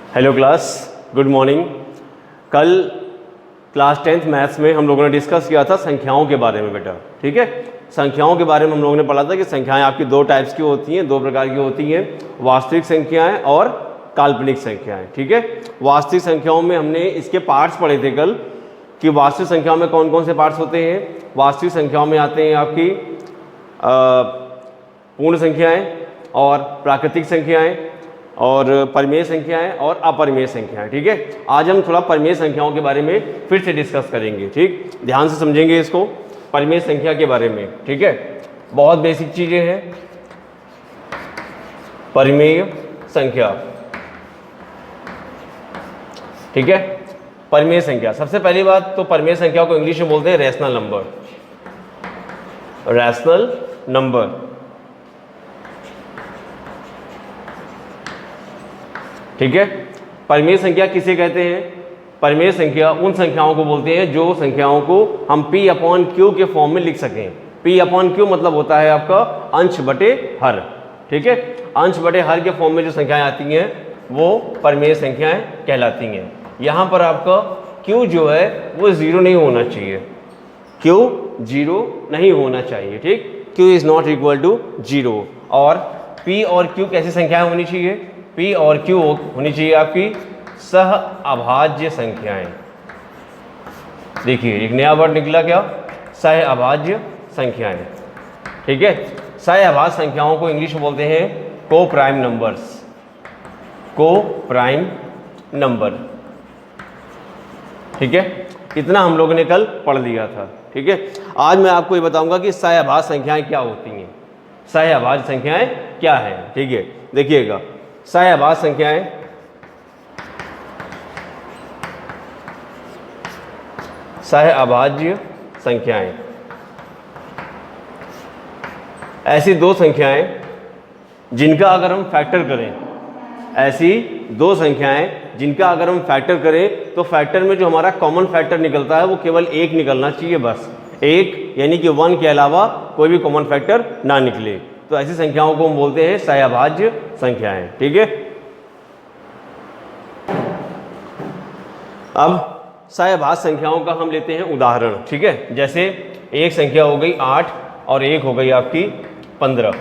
Hello class, good morning. कल class 10th maths में हम लोगों ने डिस्कस किया था संख्याओं के बारे में बेटा, ठीक है। संख्याओं के बारे में हम लोगों ने पढ़ा था कि संख्याएं आपकी दो टाइप्स की होती हैं, दो प्रकार की होती हैं, वास्तविक संख्याएं और काल्पनिक संख्याएं, ठीक है। वास्तविक संख्याओं में हमने इसके पार्ट्स पढ़े थे कल कि वास्तविक संख्याओं में कौन कौन से पार्ट्स होते हैं। वास्तविक संख्याओं में आते हैं आपकी पूर्ण संख्याएँ और प्राकृतिक संख्याएँ और परिमेय संख्याएं और अपरिमेय संख्याएं, ठीक है। आज हम थोड़ा परिमेय संख्याओं के बारे में फिर से डिस्कस करेंगे, ठीक। ध्यान से समझेंगे इसको, परिमेय संख्या के बारे में, ठीक है। बहुत बेसिक चीज़ें हैं परिमेय संख्या, ठीक है। परिमेय संख्या, सबसे पहली बात तो परिमेय संख्या को इंग्लिश में बोलते हैं रैशनल नंबर। रैशनल नंबर, ठीक है। परिमेय संख्या किसे कहते हैं? परिमेय संख्या उन संख्याओं को बोलते हैं जो संख्याओं को हम P/Q के फॉर्म में लिख सकें। P/Q मतलब होता है आपका अंश बटे हर, ठीक है। अंश बटे हर के फॉर्म में जो संख्याएं आती हैं वो परिमेय संख्याएं कहलाती हैं। यहाँ पर आपका Q जो है वो 0 नहीं होना चाहिए, Q 0 नहीं होना चाहिए, ठीक। Q is not equal to 0। और P और Q कैसी संख्याएं होनी चाहिए? P और Q होनी चाहिए आपकी सह अभाज्य संख्याएं। देखिए एक नया वर्ड निकला, क्या? सह अभाज्य संख्याएं, ठीक है। सह अभाज्य संख्याओं को इंग्लिश में बोलते हैं को प्राइम नंबर्स। को प्राइम नंबर, ठीक है। इतना हम लोगों ने कल पढ़ लिया था, ठीक है। आज मैं आपको ये बताऊंगा कि सह अभाज्य संख्याएं क्या होती हैं, सह अभाज्य संख्याएं क्या है, ठीक है। देखिएगा सह अभाज्य संख्याएं सह अभाज्य संख्याएं ऐसी दो संख्याएं जिनका अगर हम फैक्टर करें, ऐसी दो संख्याएं जिनका अगर हम फैक्टर करें तो फैक्टर में जो हमारा कॉमन फैक्टर निकलता है वो केवल एक निकलना चाहिए, बस एक, यानी कि 1 के अलावा कोई भी कॉमन फैक्टर ना निकले। तो ऐसी संख्याओं को हम बोलते हैं सह अभाज्य संख्याएं, ठीक है। अब सह अभाज्य संख्याओं का हम लेते हैं उदाहरण, ठीक है। जैसे एक संख्या हो गई 8 और एक हो गई आपकी 15,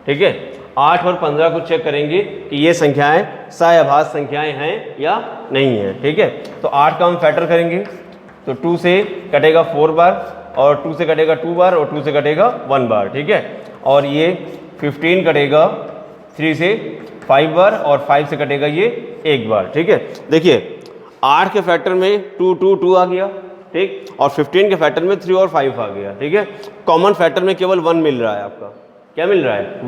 ठीक है। 8 और 15 को चेक करेंगे कि ये संख्याएं सह अभाज्य संख्याएं हैं या नहीं है, ठीक है। तो 8 का हम फैक्टर करेंगे तो 2 से कटेगा 4 बार और 2 से कटेगा 2 बार और 2 से कटेगा 1 बार, ठीक है। और ये 15 कटेगा 3 से 5 बार और 5 से कटेगा ये 1 बार, ठीक है। देखिए 8 के फैक्टर में 2 2 2 आ गया, ठीक। और 15 के फैक्टर में 3 और 5 आ गया, ठीक है। कॉमन फैक्टर में केवल 1 मिल रहा है आपका, क्या मिल रहा है?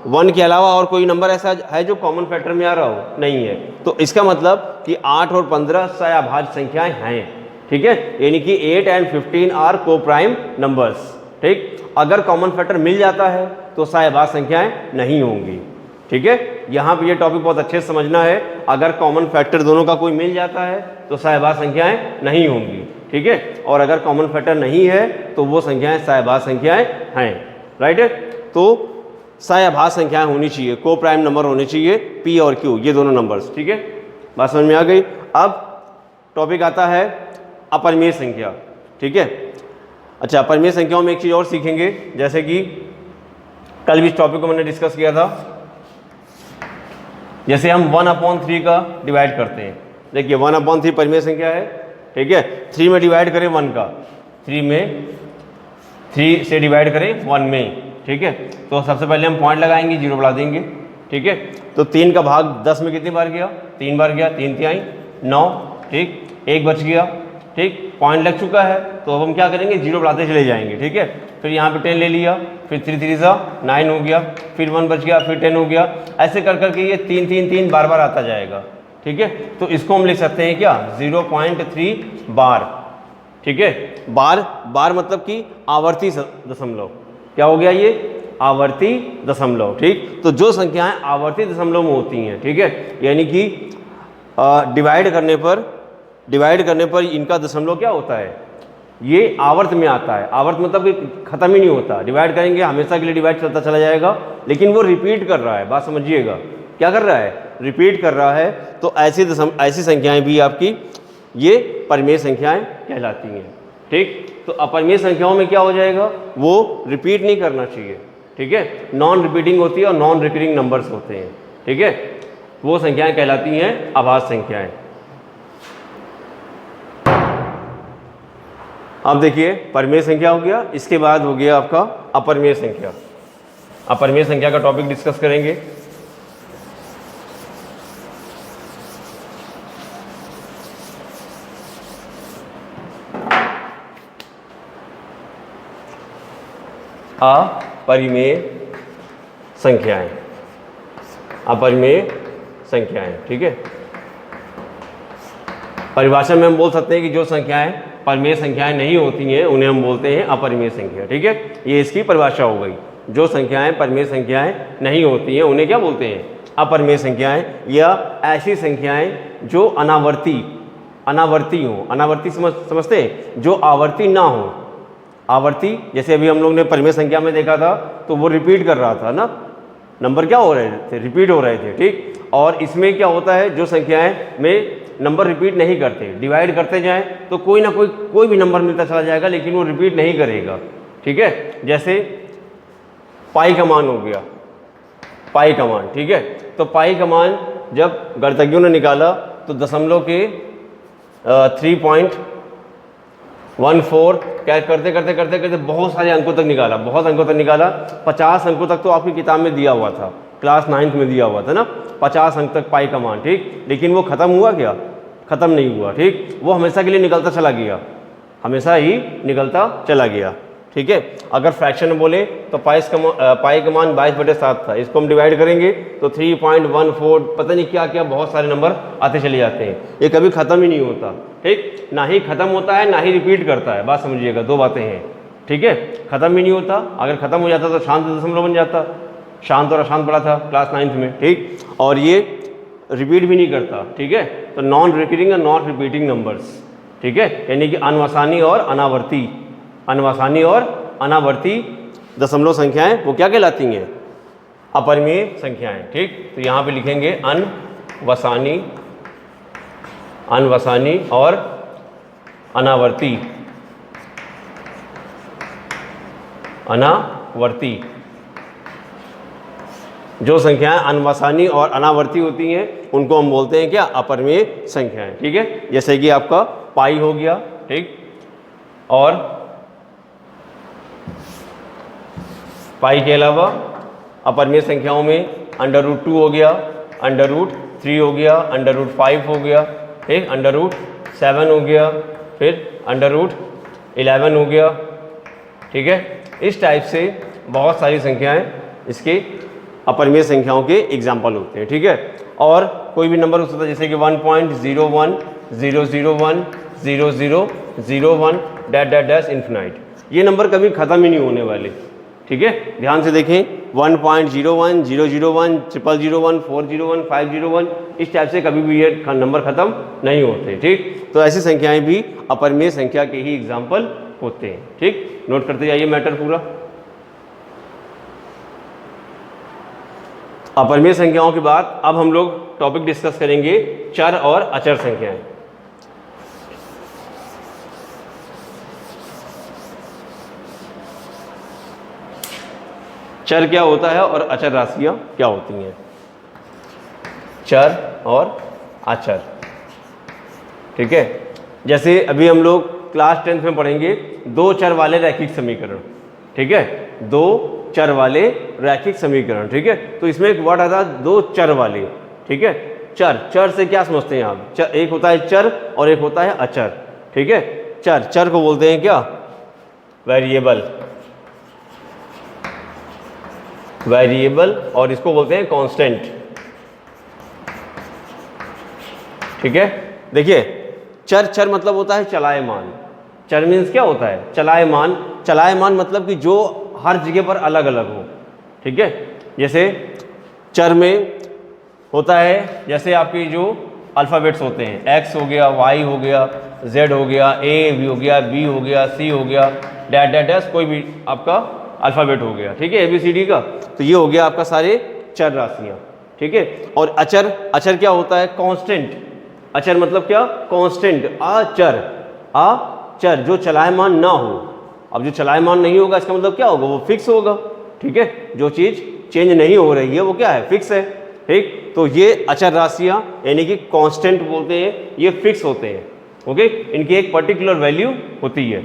1 के अलावा और कोई नंबर ऐसा है जो कॉमन फैक्टर में आ रहा हो? नहीं है। तो इसका मतलब कि 8 और 15 सह अभाज्य संख्याएं हैं, ठीक है। यानी कि 8 एंड 15 आर को प्राइम नंबर्स, ठीक। अगर कॉमन फैक्टर मिल जाता है तो सह अभाज्य संख्याएं नहीं होंगी, ठीक है। यहाँ पे ये टॉपिक बहुत अच्छे से समझना है। अगर कॉमन फैक्टर दोनों का कोई मिल जाता है तो सह अभाज्य संख्याएं नहीं होंगी, ठीक है। और अगर कॉमन फैक्टर नहीं है तो वो संख्याएं सह अभाज्य संख्याएं हैं, राइट है। तो सह अभाज्य संख्याएं होनी चाहिए, को प्राइम नंबर होने चाहिए P और Q, ये दोनों नंबर्स, ठीक है। बात समझ में आ गई। अब टॉपिक आता है अपरिमेय संख्या, ठीक है। अच्छा, परिमेय संख्याओं में एक चीज़ और सीखेंगे, जैसे कि कल भी इस टॉपिक को मैंने डिस्कस किया था। जैसे हम 1/3 का डिवाइड करते हैं, देखिए 1/3 परिमेय संख्या है, ठीक है। 3 में डिवाइड करें 1 का, 3 से डिवाइड करें 1 में, ठीक है। तो सबसे पहले हम पॉइंट लगाएंगे, 0 बढ़ा देंगे, ठीक है। तो 3 का भाग 10 में कितनी बार गया? 3 बार गया, 3 तिहाई 9, ठीक। 1 बच गया, ठीक। पॉइंट लग चुका है तो अब हम क्या करेंगे? 0 बढ़ाते चले जाएंगे, ठीक है। फिर यहाँ पे 10 ले लिया, फिर 3 3 सा 9 हो गया, फिर 1 बच गया, फिर 10 हो गया। ऐसे कर करके ये 3 3 3 बार बार आता जाएगा, ठीक है। तो इसको हम लिख सकते हैं क्या? 0.3 बार, ठीक है। बार मतलब कि आवर्ती दशमलव, क्या हो गया ये? आवर्ती दशमलव, ठीक। तो जो संख्याएं आवर्ती दशमलव में होती हैं, ठीक है, यानी कि डिवाइड करने पर इनका दशमलव क्या होता है? ये आवर्त में आता है। आवर्त मतलब कि खत्म ही नहीं होता, डिवाइड करेंगे हमेशा के लिए डिवाइड चलता चला जाएगा, लेकिन वो रिपीट कर रहा है। बात समझिएगा, क्या कर रहा है? रिपीट कर रहा है, तो ऐसी संख्याएं भी आपकी ये परिमेय संख्याएं कहलाती हैं। ठीक, तो अपरिमेय संख्याओं में क्या हो जाएगा, वो रिपीट नहीं करना चाहिए। ठीक है, नॉन रिपीटिंग होती है और नॉन रिकरिंग नंबर्स होते हैं। ठीक है, वो संख्याएं कहलाती हैं अभाज्य संख्याएं। अब देखिए परिमेय संख्या हो गया, इसके बाद हो गया आपका अपरिमेय संख्या। अपरिमेय संख्या का टॉपिक डिस्कस करेंगे। अपरिमेय संख्याएं, अपरिमेय संख्याएं। ठीक है, परिभाषा में हम बोल सकते हैं कि जो संख्याएं परिमेय संख्याएं नहीं होती हैं उन्हें हम बोलते हैं अपरिमेय संख्या। ठीक है, ये इसकी परिभाषा हो गई। जो संख्याएं परिमेय संख्याएं नहीं होती हैं उन्हें क्या बोलते हैं, अपरिमेय संख्याएं, या ऐसी संख्याएं जो अनावर्ती हो। अनावर्ती समझते हैं, जो आवर्ती ना हो। आवर्ती जैसे अभी हम लोग ने परिमेय संख्या में देखा था, तो वो रिपीट कर रहा था ना, नंबर क्या हो रहे थे, रिपीट हो रहे थे। ठीक, और इसमें क्या होता है, जो संख्याएं में नंबर रिपीट नहीं करते, डिवाइड करते जाएं तो कोई भी नंबर मिलता चला जाएगा, लेकिन वो रिपीट नहीं करेगा। ठीक है, जैसे पाई का मान हो गया, पाई का मान। ठीक है, तो पाई का मान जब गणितज्ञों ने निकाला तो दशमलव के 3.14 क्या करते करते बहुत सारे अंकों तक निकाला, 50 अंकों तक तो आपकी किताब में दिया हुआ था, क्लास 9th में दिया हुआ था ना, 50 अंक तक पाई का मान। ठीक, लेकिन वो ख़त्म हुआ क्या, ख़त्म नहीं हुआ। ठीक, वो हमेशा के लिए निकलता चला गया, हमेशा ही निकलता चला गया। ठीक है, अगर फ्रैक्शन में बोले तो पाई का मान 22/7 था, इसको हम डिवाइड करेंगे तो 3.14 पता नहीं क्या क्या बहुत सारे नंबर आते चले जाते हैं, ये कभी ख़त्म ही नहीं होता। ठीक, ना ही ख़त्म होता है ना ही रिपीट करता है, बात समझिएगा, दो बातें हैं। ठीक है, ख़त्म ही नहीं होता, अगर ख़त्म हो जाता तो शांत दशमलव बन जाता, शांत और अशांत पढ़ा था क्लास 9th में। ठीक, और ये रिपीट भी नहीं करता। ठीक है, तो नॉन रिकरिंग और नॉन रिपीटिंग नंबर्स। ठीक है, यानी कि अनवसानी और अनावर्ती, अनवसानी और अनावर्ती दशमलव संख्याएं वो क्या कहलाती हैं, अपरिमेय संख्याएं। ठीक, तो यहाँ पे लिखेंगे अनवसानी और अनावर्ती, जो संख्याएं अनवसानी और अनावर्ती होती हैं उनको हम बोलते हैं क्या, अपरिमेय संख्याएं। ठीक है, जैसे कि आपका पाई हो गया। ठीक, और पाई के अलावा अपरिमेय संख्याओं में √2 हो गया, √3 हो गया, √5 हो गया, ठीक, √7 हो गया, फिर √11 हो गया। ठीक है, इस टाइप से बहुत सारी संख्याएं इसके अपरिमेय संख्याओं के एग्जाम्पल होते हैं। ठीक है, और कोई भी नंबर हो सकता है, जैसे कि 1.01 001 0001 डैश इन्फिनाइट, ये नंबर कभी ख़त्म ही नहीं होने वाले। ठीक है, ध्यान से देखें, 1.01 001 0001 401 501, इस टाइप से कभी भी ये नंबर ख़त्म नहीं होते। ठीक, तो ऐसी संख्याएं भी अपरिमेय संख्या के ही एग्जाम्पल होते हैं। ठीक, नोट करते जाइए मैटर पूरा। अपरिमेय संख्याओं के बाद अब हम लोग टॉपिक डिस्कस करेंगे चर और अचर संख्याएं। चर क्या होता है और अचर राशियां क्या होती हैं, चर और अचर। ठीक है, जैसे अभी हम लोग क्लास 10th में पढ़ेंगे दो चर वाले रैखिक समीकरण। ठीक है, दो चर वाले रैखिक समीकरण। ठीक है, तो इसमें एक वर्ड आता है दो चर वाले। ठीक है, चर से क्या समझते हैं आप, एक होता है चर और एक होता है अचर। ठीक है, चर को बोलते हैं क्या, वेरिएबल, और इसको बोलते हैं कांस्टेंट। ठीक है, देखिए चर मतलब होता है चलायमान। चर मीन्स क्या होता है, चलायमान मतलब कि जो हर जगह पर अलग अलग हो। ठीक है, जैसे चर में होता है, जैसे आपके जो अल्फ़ाबेट्स होते हैं, x हो गया, y हो गया, z हो गया, a भी हो गया, b हो गया, c हो गया, डैश कोई भी आपका अल्फ़ाबेट हो गया। ठीक है, ABCD का, तो ये हो गया आपका सारे चर राशियाँ। ठीक है। और अचर, अचर क्या होता है? कांस्टेंट। अचर मतलब क्या? कांस्टेंट, अचर, अचर जो चलायमान ना हो। अब जो चलायमान नहीं होगा इसका मतलब क्या होगा? वो फिक्स होगा, ठीक है। जो चीज़ चेंज नहीं हो रही है वो क्या है? फिक्स है, ठीक। तो ये अचर राशियाँ यानी कि कांस्टेंट बोलते हैं, ये फिक्स होते हैं, ओके। इनकी एक पर्टिकुलर वैल्यू होती है,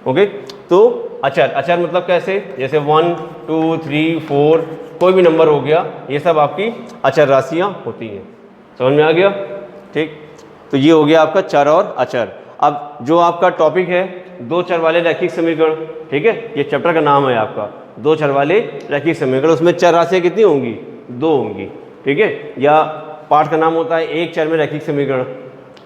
ओके। तो अचर, अचर मतलब कैसे? जैसे 1 2 3 4 कोई भी नंबर हो गया, ये सब आपकी अचर राशियाँ होती हैं। समझ में आ गया, ठीक। तो ये हो गया आपका चर और अचर। अब जो आपका टॉपिक है दो चर वाले रैखिक समीकरण, ठीक है, ये चैप्टर का नाम है आपका दो चर वाले रैखिक समीकरण। उसमें चर राशियाँ कितनी होंगी? 2 होंगी, ठीक है। या पाठ का नाम होता है एक चर में रैखिक समीकरण,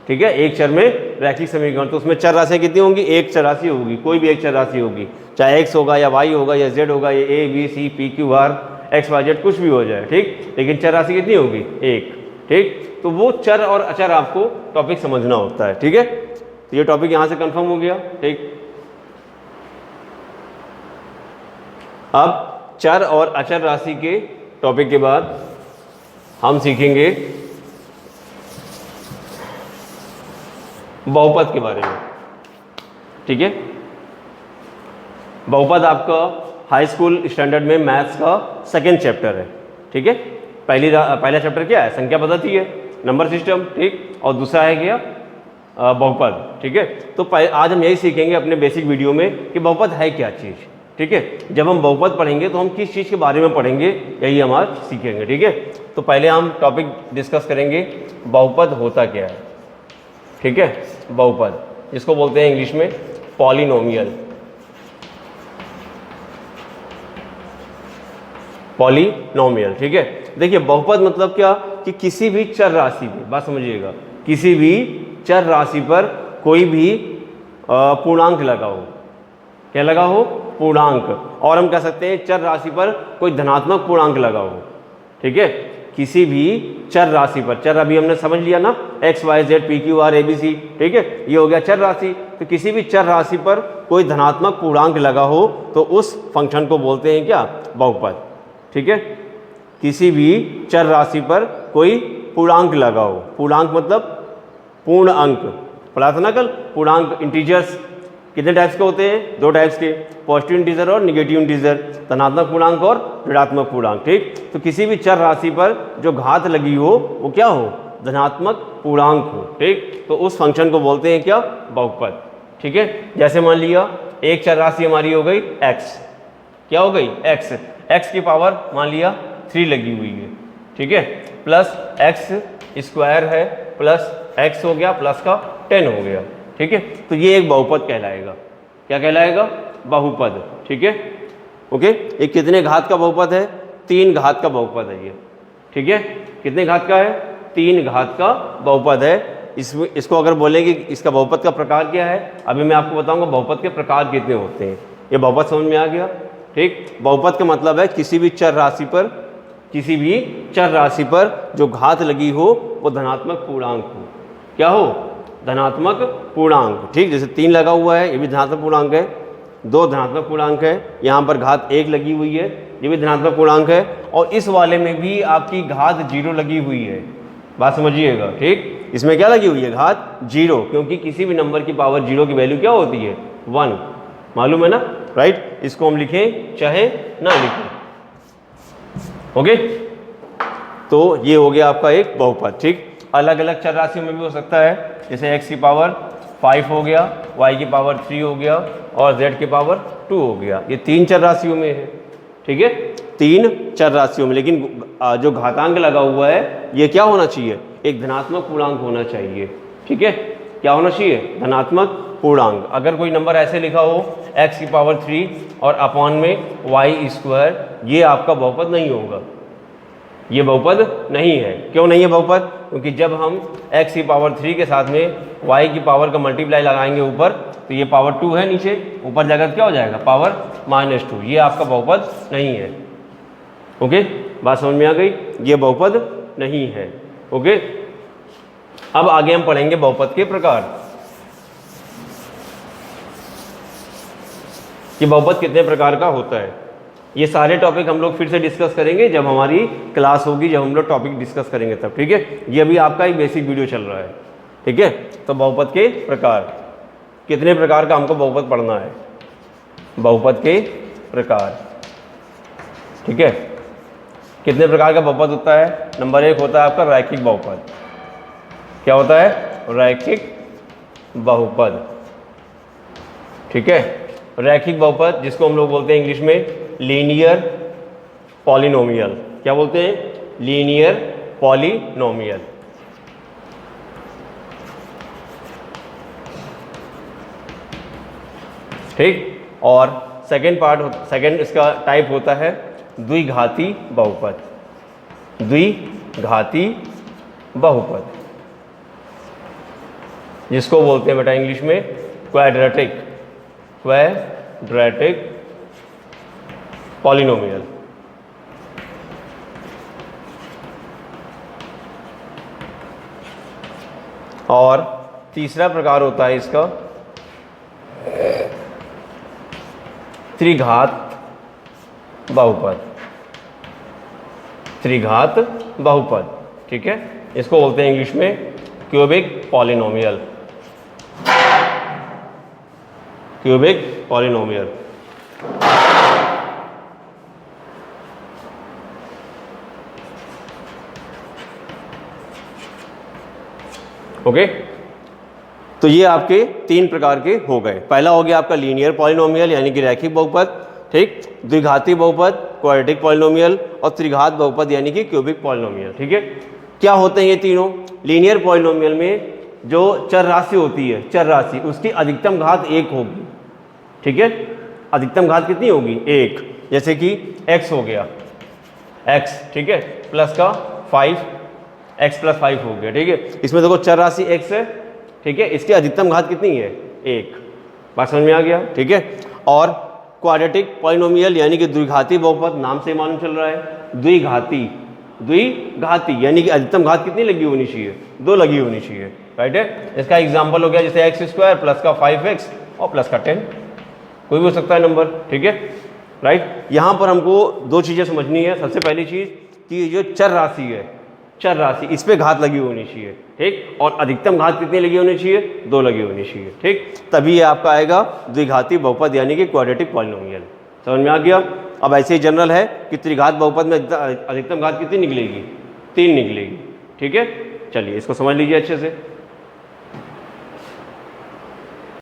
ठीक है, एक चर में रैखिक समीकरण। तो उसमें चर राशियाँ कितनी होंगी? एक चर राशि होगी, कोई भी एक चर राशि होगी, चाहे x होगा या y होगा या z होगा या a b c p q r x y z कुछ भी हो जाए, ठीक। लेकिन चर राशि कितनी होगी? एक, ठीक। तो वो चर और अचर आपको टॉपिक समझना होता है, ठीक है। तो ये टॉपिक यहाँ से कंफर्म हो गया, ठीक। अब चर और अचर राशि के टॉपिक के बाद हम सीखेंगे बहुपद के बारे में, ठीक है। बहुपद आपका हाई स्कूल स्टैंडर्ड में मैथ्स का सेकेंड चैप्टर है, ठीक है। पहला चैप्टर क्या है? संख्या पद्धति है, नंबर सिस्टम, ठीक। और दूसरा है क्या? बहुपद, ठीक है। तो आज हम यही सीखेंगे अपने बेसिक वीडियो में कि बहुपद है क्या चीज़, ठीक है। जब हम बहुपद पढ़ेंगे तो हम किस चीज़ के बारे में पढ़ेंगे, यही हम आज सीखेंगे, ठीक है। तो पहले हम टॉपिक डिस्कस करेंगे बहुपद होता क्या है, ठीक है। बहुपद जिसको बोलते हैं इंग्लिश में पॉलिनोमियल, पॉलिनोमियल, ठीक है। देखिए बहुपद मतलब क्या कि किसी भी चर राशि पे, बात समझिएगा, किसी भी चर राशि पर कोई भी पूर्णांक लगा हो। क्या लगा हो? पूर्णांक। और हम कह सकते हैं चर राशि पर कोई धनात्मक पूर्णांक लगा हो, ठीक है। किसी भी चर राशि पर, चर अभी हमने समझ लिया ना, x y z p q r a b c, ठीक है, ये हो गया चर राशि। तो किसी भी चर राशि पर कोई धनात्मक पूर्णांक लगा हो तो उस फंक्शन को बोलते हैं क्या? बहुपद, ठीक है। किसी भी चर राशि पर कोई पूर्णांक लगा हो, पूर्णांक मतलब पूर्ण अंक, पढ़ा था ना कल। पूर्णांक इंटीजर्स कितने टाइप्स के होते हैं? 2 टाइप्स के, पॉजिटिव इंटीजर और निगेटिव इंटीजर, धनात्मक पूर्णांक और ऋणात्मक पूर्णांक, ठीक। तो किसी भी चर राशि पर जो घात लगी हो वो क्या हो? धनात्मक पूर्णांक हो, ठीक। तो उस फंक्शन को बोलते हैं क्या? बहुपद, ठीक है। जैसे मान लिया एक चर राशि हमारी हो गई x, क्या हो गई? x, x की पावर मान लिया 3 लगी हुई है, ठीक है, प्लस x स्क्वायर है, प्लस x हो गया, प्लस का 10 हो गया, ठीक है। तो ये एक बहुपद कहलाएगा। क्या कहलाएगा? बहुपद, ठीक है, ओके। ये कितने घात का बहुपद है? 3 घात का बहुपद है ये, ठीक है। कितने घात का है? 3 घात का बहुपद है। इसको अगर बोलेंगे इसका बहुपद का प्रकार क्या है, अभी मैं आपको बताऊंगा बहुपद के प्रकार कितने होते हैं। ये बहुपद समझ में आ गया, ठीक। बहुपद का मतलब है किसी भी चर राशि पर, किसी भी चर राशि पर जो घात लगी हो वो धनात्मक पूर्णांक हो। क्या हो? धनात्मक पूर्णांक, ठीक। जैसे 3 लगा हुआ है, ये भी धनात्मक पूर्णांक है। 2 धनात्मक पूर्णांक है, यहाँ पर घात 1 लगी हुई है, ये भी धनात्मक पूर्णांक है। और इस वाले में भी आपकी घात 0 लगी हुई है, बात समझिएगा, ठीक। इसमें क्या लगी हुई है? घात 0, क्योंकि किसी भी नंबर की पावर 0 की वैल्यू क्या होती है? 1, मालूम है ना, राइट। इसको हम लिखें चाहे ना लिखें, ओके। तो ये हो गया आपका एक बहुपद, ठीक। अलग अलग चर राशियों में भी हो सकता है, जैसे x की पावर 5 हो गया, y की पावर 3 हो गया और z की पावर 2 हो गया। ये 3 चर राशियों में है, ठीक है, 3 चर राशियों में। लेकिन जो घातांक लगा हुआ है ये क्या होना चाहिए? एक धनात्मक पूर्णांक होना चाहिए, ठीक है। क्या होना चाहिए? धनात्मक पूर्णांक। अगर कोई नंबर ऐसे लिखा हो x की पावर 3 और अपॉन में y स्क्वायर, ये आपका बहुपद नहीं होगा, ये बहुपद नहीं है। क्यों नहीं है बहुपद? क्योंकि जब हम x की पावर 3 के साथ में y की पावर का मल्टीप्लाई लगाएंगे ऊपर, तो ये पावर 2 है नीचे, ऊपर जाकर क्या हो जाएगा? पावर -2। ये आपका बहुपद नहीं है, ओके। बात समझ में आ गई? ये बहुपद नहीं है, ओके। अब आगे हम पढ़ेंगे बहुपद के प्रकार कि बहुपद कितने प्रकार का होता है। ये सारे टॉपिक हम लोग फिर से डिस्कस करेंगे जब हमारी क्लास होगी, जब हम लोग टॉपिक डिस्कस करेंगे तब, ठीक है। ये अभी आपका एक बेसिक वीडियो चल रहा है, ठीक है। तो बहुपद के प्रकार, कितने प्रकार का हमको बहुपद पढ़ना है, बहुपद के प्रकार, ठीक है। कितने प्रकार का बहुपद होता है? नंबर 1 होता है आपका रैखिक बहुपद। क्या होता है? रैखिक बहुपद, ठीक है। रैखिक बहुपद जिसको हम लोग बोलते हैं इंग्लिश में लीनियर पॉलिनोमियल। क्या बोलते हैं? Linear polynomial. ठीक। और सेकंड इसका टाइप होता है द्विघाती बहुपद। द्विघाती बहुपद जिसको बोलते हैं बेटा इंग्लिश में क्वाड्रेटिक पॉलिनोमियल। और तीसरा प्रकार होता है इसका त्रिघात बहुपद। त्रिघात बहुपद, ठीक है। इसको बोलते हैं इंग्लिश में cubic polynomial. Cubic polynomial. Okay, तो ये आपके 3 प्रकार के हो गए। पहला हो गया आपका लीनियर पॉलिनोमियल यानी कि रैखिक बहुपद, ठीक। द्विघाती बहुपद क्वाड्रेटिक पॉलिनोमियल, और त्रिघात बहुपद यानी कि क्यूबिक पॉलिनोमियल, ठीक है। क्या होते हैं ये तीनों? लीनियर पॉलिनोमियल में जो चर राशि होती है, चर राशि, उसकी अधिकतम घात 1 होगी, ठीक है। अधिकतम घात कितनी होगी? 1। जैसे कि x हो गया, x, ठीक है, प्लस का 5, x + 5 हो गया, ठीक है। इसमें देखो चर राशि x है, ठीक है, इसकी अधिकतम घात कितनी है? 1। बात समझ में आ गया, ठीक है। और क्वाड्रेटिक पॉलिनोमियल यानी कि द्विघाती बहुपद, नाम से मालूम चल रहा है द्विघाती यानी कि अधिकतम घात कितनी लगी होनी चाहिए? 2 लगी होनी चाहिए, राइट है। इसका एग्जाम्पल हो गया जैसे x² प्लस का 5x और प्लस का 10, कोई भी हो सकता है नंबर, ठीक है, राइट। यहाँ पर हमको 2 चीज़ें समझनी है। सबसे पहली चीज़ कि जो चर राशि है, चर राशि, इस पे घात लगी होनी चाहिए, ठीक। और अधिकतम घात कितनी लगी होनी चाहिए? 2 लगी होनी चाहिए, ठीक। तभी ये आपका आएगा द्विघाती बहुपद यानी कि क्वाड्रेटिक पॉलिनोमियल। समझ में आ गया? अब ऐसे ही जनरल है कि त्रिघात बहुपद में अधिकतम घात कितनी निकलेगी? 3 निकलेगी, ठीक है। चलिए इसको समझ लीजिए अच्छे से।